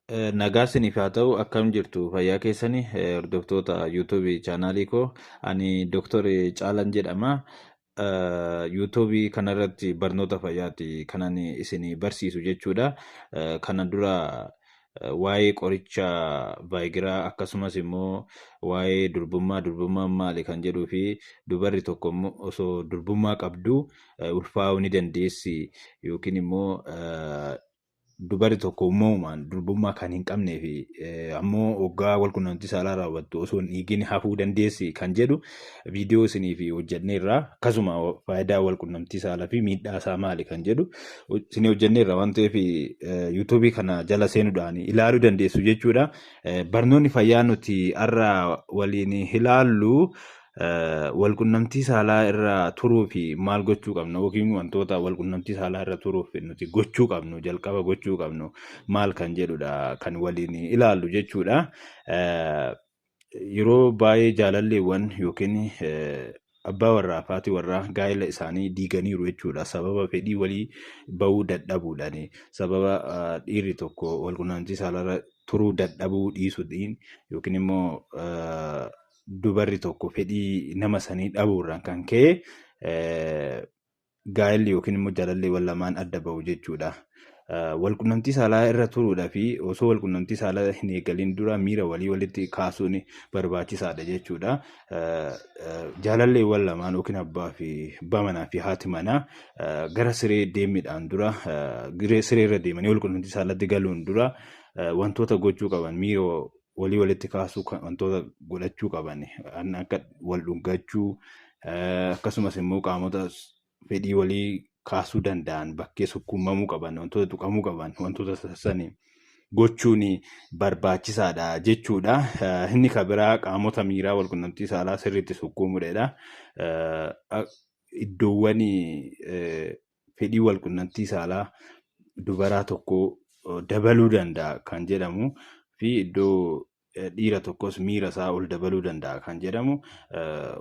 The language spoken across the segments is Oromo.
Nagaa isiniif haa ta'u akkam jirtu fayyaa keessanii hordoftoota yuutuubii chaanaalii koo ani Dooktor Caalan jedhama. Yuutuubii kanarratti barnoota fayyaati kanan isin barsiisu jechuudha. Kana dura waa'ee qoricha vaayigiraa akkasumas immoo waa'ee durbummaa maali kan jedhuu fi dubarri tokko osoo durbummaa qabdu ulfaa'uu ni dandeessi yookiin immoo dubarri tokko uumamumaan durbummaa kan hin qabnee fi ammoo waggaa walqunnamtii saalaa raawwattu osoo hin dhiigin hafuu dandeessi kan jedhu viidiyoo isiniif hojjenneerra. Akkasuma faayidaa walqunnamtii saalaa fi miidhaa isaa maali kan jedhu isinii hojjenneerra waan ta'eef yuutuubii kana jala seenuudhaan ilaaluu dandeessu jechuudha. Barnoonni fayyaa nuti har'a waliin ilaallu walqunnamtii saalaa irra turuu fi maal gochuu qabnu yookiin wantoota walqunnamtii saalaa irra turuuf nuti gochuu qabnu jalqaba gochuu qabnu maal kan jedhudha kan waliin ilaallu jechuudha. Yeroo baay'ee jaalalleewwan yookiin abbaa warraa fi haati warraa gaa'ela isaanii diiganiiru jechuudha. Sababa fedhii walii bahuu dadhabuudhaan sababa dhiirri tokko walqunnamtii saalaa irra turuu dadhabuu dhiisuudhaan yookiin immoo dubarri tokko fedhii nama sanii dhabuurraan kan ka'e gaa'elli yookiin immoo jaalalleewwan lamaan adda bahu jechuudha. Walqunnamtii saalaa irra turuudhaa fi osoo walqunnamtii saalaa hin eegalin dura miira walii walitti kaasuun barbaachisaadha jechuudha. Jaalalleewwan lamaan yookiin abbaa manaa fi haati manaa gara siree deemiidhaan dura siree irra deemanii walqunnamtii saalaatti galuun dura wantoota gochuu qaban miira walii walitti kaasuu wantoota godhachuu qaban akka wal dhungachuu akkasumas immoo qaamota fedhii walii kaasuu danda'an bakkee sukkuumamuu qaban wantoota tuqamuu qaban wantoota sassanii gochuun barbaachisaadha jechuudha. Inni kan biraa qaamota miiraa walqunnamtii saalaa sirriitti sukkuumuudha. Iddoowwan fedhii walqunnamtii saalaa dubaraa tokko dabaluu danda'a kan jedhamu fi iddoo dhiira tokkos miira isaa ol dabaluu danda'a kan jedhamu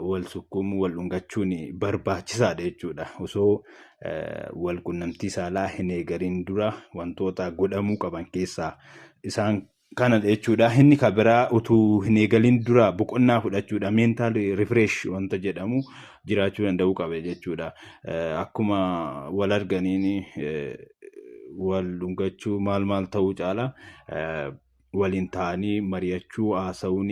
wal sukkuumuu wal dhungachuun barbaachisaadha jechuudha. Osoo walqunnamtii saalaa hin eegalin dura wantoota godhamuu qaban keessaa isaan kana jechuudha. Inni kan biraa utuu hin eegalin dura boqonnaa fudhachuudha. Mental refresh wanta jedhamu jiraachuu danda'uu qaba jechuudha. Akkuma wal arganiin wal dhungachuu maal ta'uu caala waliin ta'anii mari'achuu haasa'uun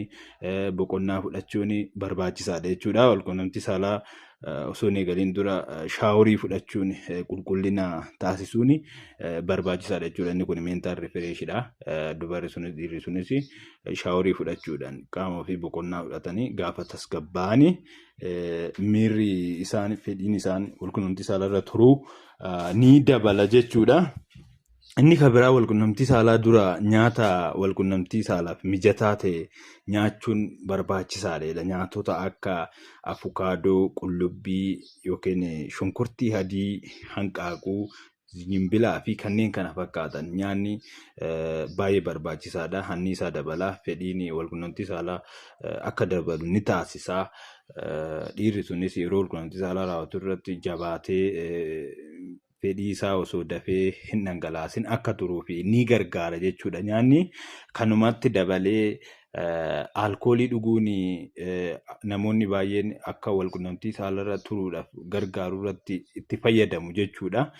boqonnaa fudhachuun barbaachisaadha jechuudha. Walqunnamtii saalaa osoo hin eegalin dura shaaworii fudhachuun qulqullina taasisuun barbaachisaadha jechuudha. Inni kun mental refreshidha. Dubarri sunis dhiirri sunis shaaworii fudhachuudhaan qaama ofii boqonnaa fudhatanii gaafa tasgabbaa'anii miirri isaan fedhiin isaan walqunnamtii saalaa irra turuu ni dabala jechuudha. Inni kan biraa walqunnamtii saalaa dura nyaata walqunnamtii saalaaf mijataa ta'e nyaachuun barbaachisaadha. Nyaatota akka afukaadoo, qullubbii yookiin shunkurtii adii, hanqaaquu, jimbilaa fi kanneen kana fakkaatan nyaanni baay'ee barbaachisaadha. Anniisaa dabalaa fedhiin walqunnamtii saalaa akka dabalu ni taasisa. Dhiirri sunis yeroo walqunnamtii saalaa raawwatu irratti jabaatee fedhii isaa osoo dafee hin dhangalaasin akka turuuf ni gargaara jechuudha. Nyaanni kanumatti dabalee alkoolii dhuguun namoonni baay'een akka walqunnamtii saalaa irra turuudhaaf gargaaru irratti itti fayyadamu jechuudha.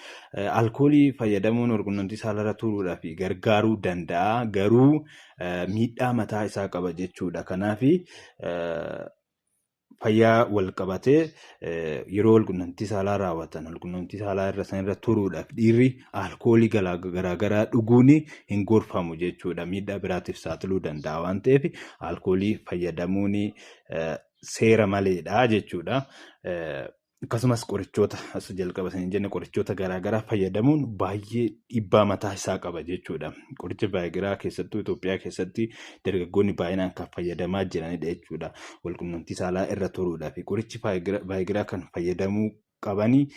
Alkoolii fayyadamuun walqunnamtii saalaa irra turuudhaaf gargaaruu danda'a, garuu miidhaa mataa isaa qaba jechuudha. Kanaaf fayyaa wal qabatee yeroo walqunnamtii saalaa raawwatan walqunnamtii saalaa irra turuudhaaf dhiirri alkoolii garaagaraa dhuguun hin gorfamu jechuudha. Miidhaa biraatiif saaxiluu danda'a waan ta'eef alkoolii fayyadamuun seera maleedha jechuudha. Akkasumas qorichoota as jalqaba hin jenne qorichoota garaagaraa fayyadamuun baay'ee dhiibbaa mataa isaa qaba jechuudha. Qoricha vaayigiraa keessattuu Itoophiyaa keessatti dargaggoonni baay'inaan kan fayyadamaa jiranidha jechuudha. Walqunnamtii saalaa irra turuudhaaf qorichi vaayigiraa kan fayyadamuu qabanii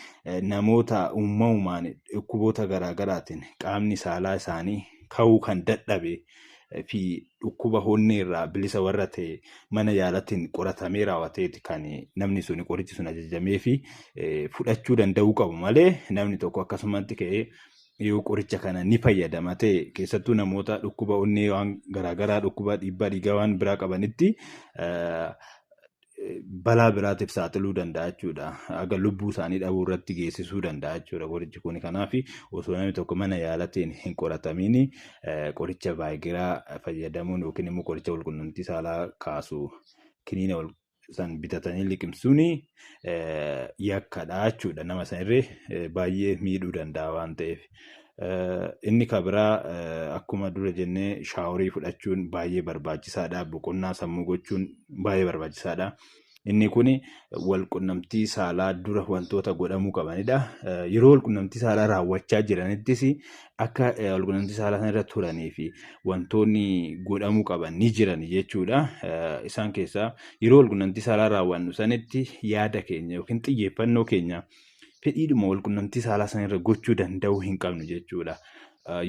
namoota uumamumaan dhukkuboota garaagaraatiin qaamni saalaa isaanii ka'uu kan dadhabe fi dhukkuba onnee irraa bilisa warra ta'e mana yaalaatiin qoratamee raawwateeti kan namni sun qorichi sun ajajamee fi fudhachuu danda'uu qabu malee namni tokko akkasumatti ka'ee yoo qoricha kana ni fayyadama ta'e keessattuu namoota dhukkuba onnee waan garaagaraa dhukkuba dhiibbaa dhiigaa waan biraa qabanitti balaa biraatiif saaxiluu danda'a jechuudha. Aga lubbuu isaanii dhabuu irratti geessisuu danda'a jechuudha qorichi kun. Kanaaf osoo namni tokko mana yaalatiin hin qoratamiin qoricha Vaayigiraa fayyadamuun yookiin immoo qoricha walqunnamtii saalaa kaasu kiniina san bitatanii liqimsuun yakkadha jechuudha. Nama sanirree baay'ee miidhuu danda'a waan ta'eef. Inni kabiraa akkuma dura jennee shaaworii fudhachuun baay'ee barbaachisaadha. Boqonnaa sammuu gochuun baay'ee barbaachisaadha. Inni kun walqunnamtii saalaa dura wantoota godhamuu qabanidha. Yeroo walqunnamtii saalaa raawwachaa jiranittis akka walqunnamtii saalaa sana irra turanii fi wantoonni godhamuu qaban ni jiran jechuudha. Isaan keessaa yeroo walqunnamtii saalaa raawwannu sanitti yaada keenya yookiin xiyyeeffannoo keenya fedhiidhuma walqunnamtii saalaa sana irra gochuu danda'uu hin qabnu jechuudha.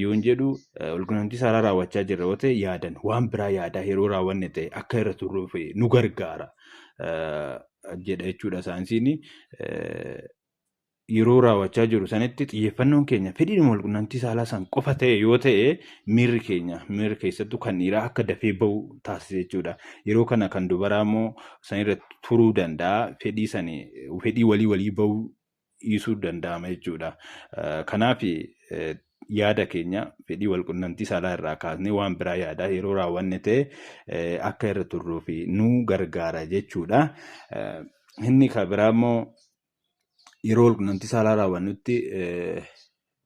Yoon jedhu walqunnamtii saalaa raawwachaa jirra yoo ta'e yaadan waan biraa yaadaa yeroo raawwanne ta'e akka irra turruuf nu gargaara jedha jechuudha saayinsiin. Yeroo raawwachaa jiru sanitti xiyyeeffannoon keenya fedhiidhuma walqunnamtii saalaa san qofa ta'e yoo ta'e miirri keessattuu kan dhiiraa akka dafee bahu taasisa jechuudha. Yeroo kana kan dubaraa immoo sanirra turuu danda'a. Fedhii walii bahuu dhiisuu danda'ama jechuudha. Kanaaf yaada keenya fedhii walqunnamtii saalaa irraa kaasnee waan biraa yaadaa yeroo raawwanne ta'e akka irra turruuf nu gargaara jechuudha. Inni kan biraa immoo yeroo walqunnamtii saalaa raawwannutti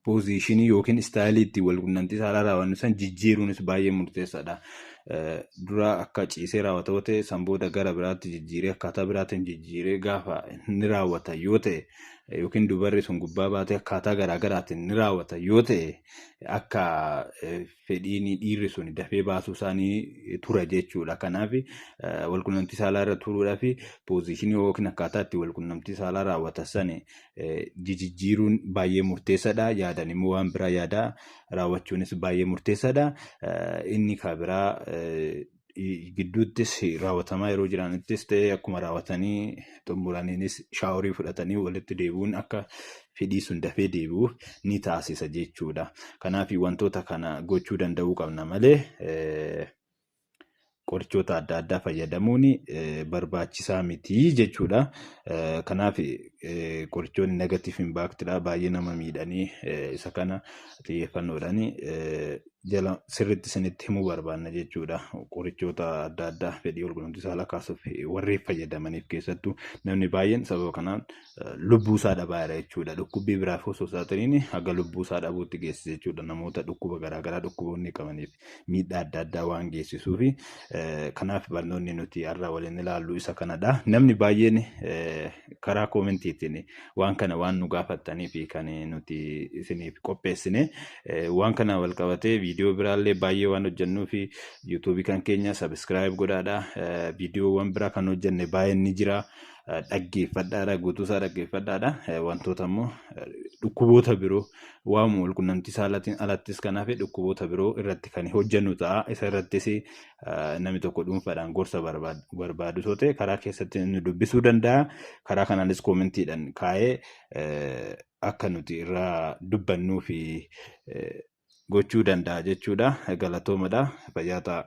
poozishinii yookiin istaayilii itti walqunnamtii saalaa raawwannu san jijjiiruunis baay'ee murteessaadha. Dura akka ciisee raawwata ta'e san booda gara biraatti jijjiiree akkaataa biraatiin jijjiiree gaafa ni raawwata yoo ta'e yookiin dubarri sun gubbaa baatee akkaataa garaagaraatiin ni raawwata yoo ta'e akka fedhiin dhiirri sun dafee baasuu isaanii tura jechuudha. Kanaaf walqunnamtii saalaa irra turuudhaaf poozishinii yookiin akkaataa itti walqunnamtii saalaa raawwatan sana jijjiiruun baay'ee murteessaadha. Yaadan immoo waan biraa yaadaa raawwachuunis baay'ee murteessaadha. Inni kan biraa gidduuttis raawwatamaa yeroo jiranittis ta'e akkuma raawwatanii xumuraniinis shaaworii fudhatanii walitti deebi'uun akka fedhii sun dafee deebi'uuf ni taasisa jechuudha. Kanaaf wantoota kana gochuu danda'uu qabna malee qorichoota adda addaa fayyadamuun barbaachisaa miti jechuudha. Kanaaf qorichoonni negatiiv imbaaktiidha baay'ee nama miidhanii isa kana xiyyeeffannoodhaan jala sirriitti isinitti himuu barbaanna jechuudha. Qorichoota adda addaa fedhii walqunnamtii saalaa kaasuuf warreen fayyadamaniif keessattuu namni baay'een sababa kanaan lubbuu isaa dhabaa jira jechuudha. Dhukkubbii biraaf osoo saaxiliin haga lubbuu isaa dhabuutti geessisa jechuudha. Namoota dhukkuba garaagaraa dhukkuboonni qabaniif miidhaa adda addaa waan geessisuuf kanaaf barnoonni nuti har'a waliin ilaallu isa kanadha. Namni baay'een karaa koomentiitiin waan kana waan nu gaafattanii fi kan nuti isiniif qopheessine waan kana wal qabatee viidiyoo biraallee baay'ee waan hojjennuu fi yuutuubii kan keenya sabiskiraayib godhaadha. Viidiyoowwan biraa kan hojjenne baay'een ni jira. Dhaggeeffadhaadha, guutuusaa dhaggeeffadhaadha. Wantoota immoo dhukkuboota biroo waan walqunnamtii saalaatiin alattis kanaaf dhukkuboota biroo irratti kan hojjennu ta'a. Isa irrattis namni tokko dhuunfaadhaan gorsa barbaadu yoo ta'e karaa keessatti nu dubbisuu danda'a. Karaa kanaanis koomentiidhaan kaa'ee akka nuti irraa dubbannuu fi gochuu danda'a jechuudha. Galatoomadha. Fayyaa ta'a.